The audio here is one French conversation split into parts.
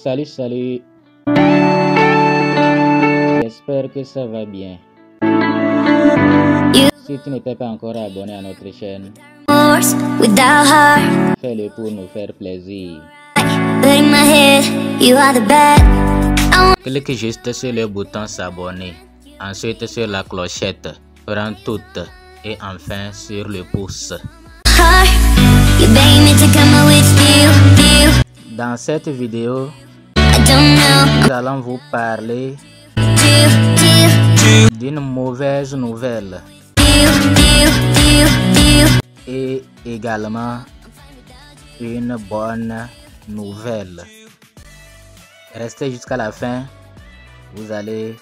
Salut, j'espère que ça va bien. Si tu n'étais pas encore abonné à notre chaîne, fais-le pour nous faire plaisir. Clique juste sur le bouton s'abonner, ensuite sur la clochette, prends toutes et enfin sur le pouce. Dans cette vidéo, nous allons vous parler d'une mauvaise nouvelle et également une bonne nouvelle. Restez jusqu'à la fin, vous allez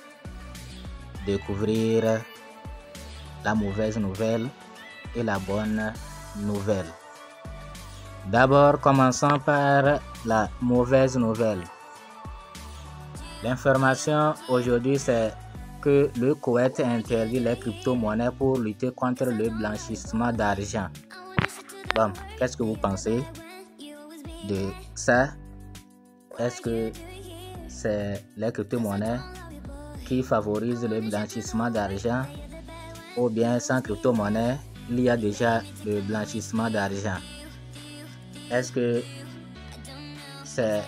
découvrir la mauvaise nouvelle et la bonne nouvelle. D'abord, commençons par la mauvaise nouvelle. L'information aujourd'hui, c'est que le Koweït interdit les crypto-monnaies pour lutter contre le blanchissement d'argent. Bon, qu'est-ce que vous pensez de ça? Est-ce que c'est les crypto-monnaies qui favorisent le blanchissement d'argent, ou bien sans crypto-monnaie, il y a déjà le blanchissement d'argent? Est-ce que c'est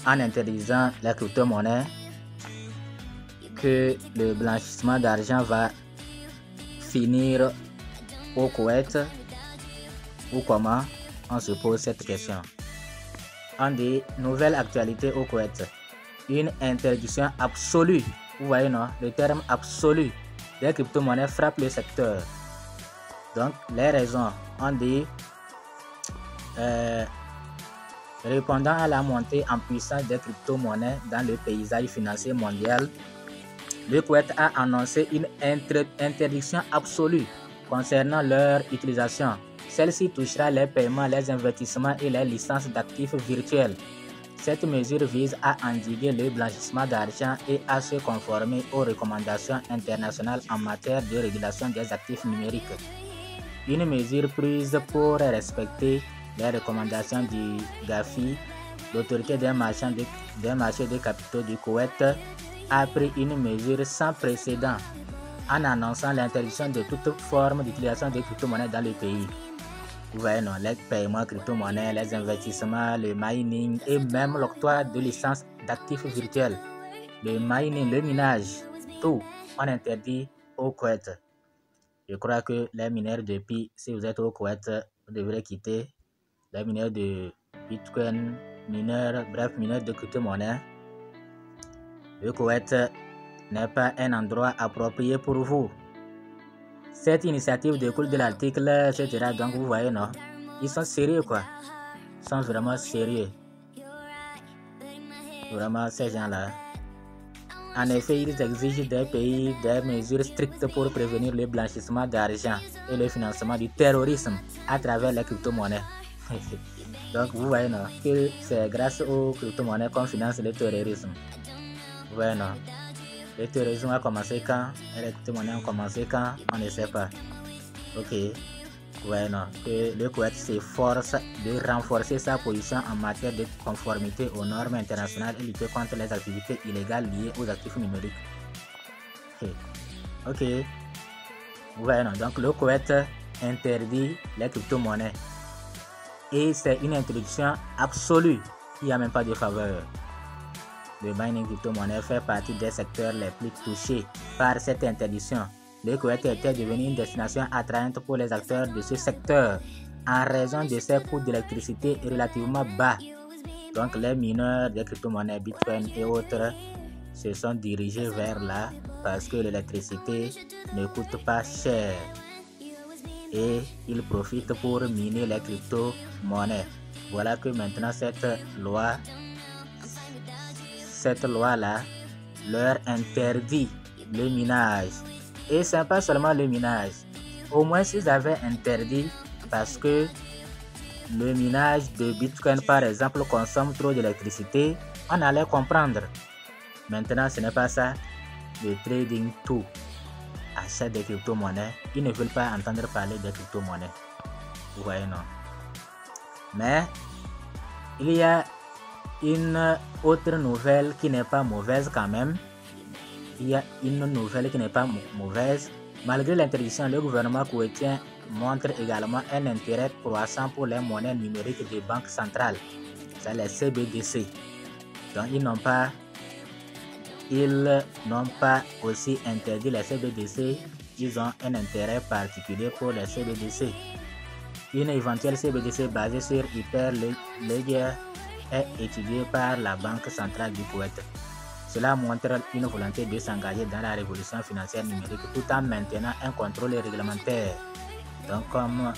en interdisant les crypto-monnaies que le blanchissement d'argent va finir au Koweït, ou comment? On se pose cette question. On dit nouvelle actualité au Koweït, une interdiction absolue, vous voyez non, le terme absolu des crypto-monnaies frappe le secteur. Donc les raisons, on dit répondant à la montée en puissance des crypto-monnaies dans le paysage financier mondial, le Koweït a annoncé une interdiction absolue concernant leur utilisation. Celle-ci touchera les paiements, les investissements et les licences d'actifs virtuels. Cette mesure vise à endiguer le blanchissement d'argent et à se conformer aux recommandations internationales en matière de régulation des actifs numériques. Une mesure prise pour respecter les recommandations du GAFI, l'autorité des marchés de capitaux du Koweït, a pris une mesure sans précédent en annonçant l'interdiction de toute forme d'utilisation de crypto-monnaies dans le pays. Vous voyez, non, les paiements crypto-monnaies, les investissements, le mining et même l'octroi de licences d'actifs virtuels. Le mining, le minage, tout, on interdit au Koweït. Je crois que les mineurs de Pi, si vous êtes au Koweït, vous devrez quitter. Les mineurs de Bitcoin, mineurs de crypto-monnaies. Le Koweït n'est pas un endroit approprié pour vous. Cette initiative découle de l'article, etc. Donc vous voyez, non, ils sont sérieux quoi. Ils sont vraiment sérieux. Vraiment ces gens-là. En effet, ils exigent des pays des mesures strictes pour prévenir le blanchissement d'argent et le financement du terrorisme à travers les crypto-monnaies. Donc vous voyez, non, que c'est grâce aux crypto-monnaies qu'on finance le terrorisme. Vous voyez, non. Le terrorisme a commencé quand? Et les crypto-monnaies ont commencé quand? On ne sait pas. Ok. Ouais, non. Que le Koweït s'efforce de renforcer sa position en matière de conformité aux normes internationales et lutter contre les activités illégales liées aux actifs numériques. Ok. Ouais, non. Donc le Koweït interdit les crypto-monnaies. Et c'est une interdiction absolue. Il n'y a même pas de faveur. Le mining crypto-monnaie fait partie des secteurs les plus touchés par cette interdiction. Le Koweït était devenu une destination attrayante pour les acteurs de ce secteur en raison de ses coûts d'électricité relativement bas. Donc les mineurs des crypto-monnaies Bitcoin et autres se sont dirigés vers là parce que l'électricité ne coûte pas cher et ils profitent pour miner les crypto-monnaies. Voilà que maintenant cette loi-là leur interdit le minage. Et ce n'est pas seulement le minage. Au moins s'ils avaient interdit parce que le minage de Bitcoin par exemple consomme trop d'électricité, on allait comprendre. Maintenant ce n'est pas ça. Le trading tout, achat des crypto-monnaies, ils ne veulent pas entendre parler des crypto-monnaies. Vous voyez, non. Mais il y a une autre nouvelle qui n'est pas mauvaise quand même. Il y a une nouvelle qui n'est pas mauvaise. Malgré l'interdiction, le gouvernement koweïtien montre également un intérêt croissant pour les monnaies numériques des banques centrales, c'est les CBDC. Donc ils n'ont pas aussi interdit les CBDC, ils ont un intérêt particulier pour les CBDC. Une éventuelle CBDC basée sur Hyperledger est étudiée par la Banque centrale du Koweït. Cela montre une volonté de s'engager dans la révolution financière numérique tout en maintenant un contrôle réglementaire. Donc comme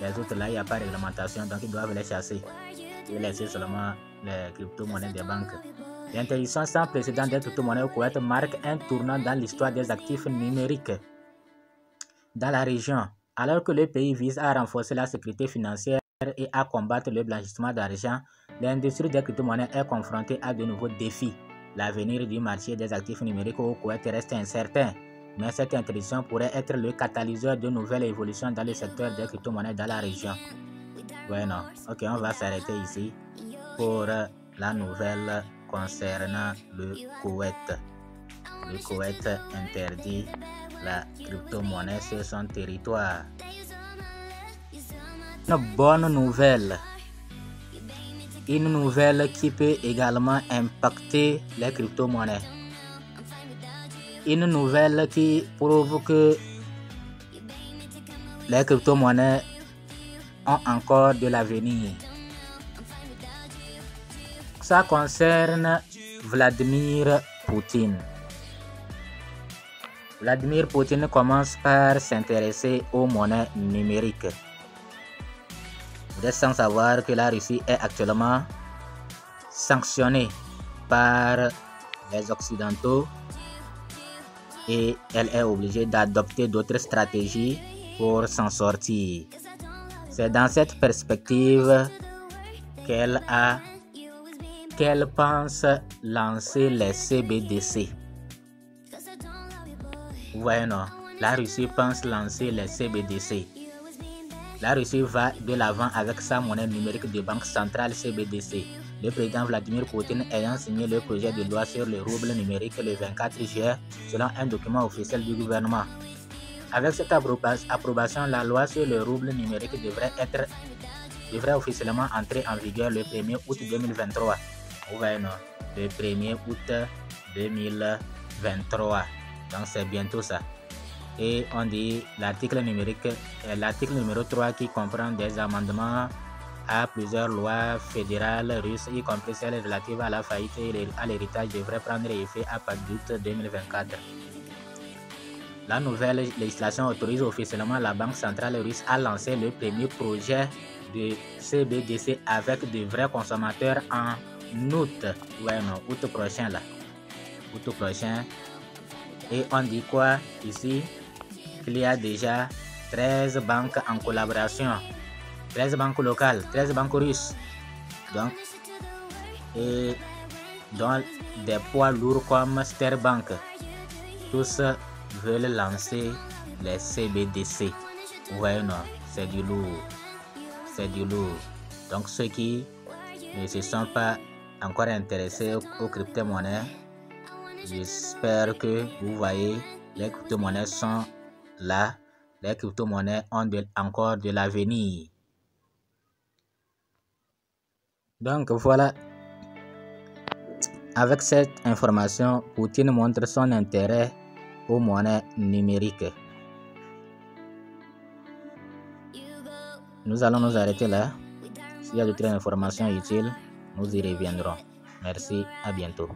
les autres là, il n'y a pas de réglementation, donc ils doivent les chasser et laisser seulement les crypto-monnaies des banques. L'interdiction sans précédent des crypto-monnaies au Koweït marque un tournant dans l'histoire des actifs numériques dans la région. Alors que le pays vise à renforcer la sécurité financière et à combattre le blanchissement d'argent, l'industrie des crypto-monnaies est confrontée à de nouveaux défis. L'avenir du marché des actifs numériques au Koweït reste incertain, mais cette interdiction pourrait être le catalyseur de nouvelles évolutions dans le secteur des crypto-monnaies dans la région. Bueno, ok, on va s'arrêter ici pour la nouvelle concernant le Koweït. Le Koweït interdit la crypto-monnaie sur son territoire. Une bonne nouvelle. Une nouvelle qui peut également impacter les crypto-monnaies. Une nouvelle qui prouve que les crypto-monnaies ont encore de l'avenir. Ça concerne Vladimir Poutine. Vladimir Poutine commence par s'intéresser aux monnaies numériques. Vous êtes sans savoir que la Russie est actuellement sanctionnée par les Occidentaux et elle est obligée d'adopter d'autres stratégies pour s'en sortir. C'est dans cette perspective qu'elle pense lancer les CBDC. Vous voyez, non? La Russie pense lancer les CBDC. La Russie va de l'avant avec sa monnaie numérique de banque centrale CBDC. Le président Vladimir Poutine ayant signé le projet de loi sur le rouble numérique le 24 juillet selon un document officiel du gouvernement. Avec cette approbation, la loi sur le rouble numérique devrait officiellement entrer en vigueur le 1er août 2023. Vous voyez, non? Le 1er août 2023. Donc c'est bientôt ça. Et on dit l'article numéro 3 qui comprend des amendements à plusieurs lois fédérales russes, y compris celles relatives à la faillite et à l'héritage, devrait prendre effet à partir d'août 2024. La nouvelle législation autorise officiellement la Banque centrale russe à lancer le premier projet de CBDC avec de vrais consommateurs en août. Ouais, non, août prochain là. Août prochain. Et on dit quoi ici? Il y a déjà 13 banques en collaboration, 13 banques locales, 13 banques russes, donc, et dont des poids lourds comme Sberbank. Tous veulent lancer les CBDC. Vous voyez, non, c'est du lourd, c'est du lourd. Donc ceux qui ne se sont pas encore intéressés aux crypto-monnaies, j'espère que vous voyez, les crypto-monnaies sont là, les crypto-monnaies ont encore de l'avenir. Donc voilà, avec cette information, Poutine montre son intérêt aux monnaies numériques. Nous allons nous arrêter là. S'il y a d'autres informations utiles, nous y reviendrons. Merci, à bientôt.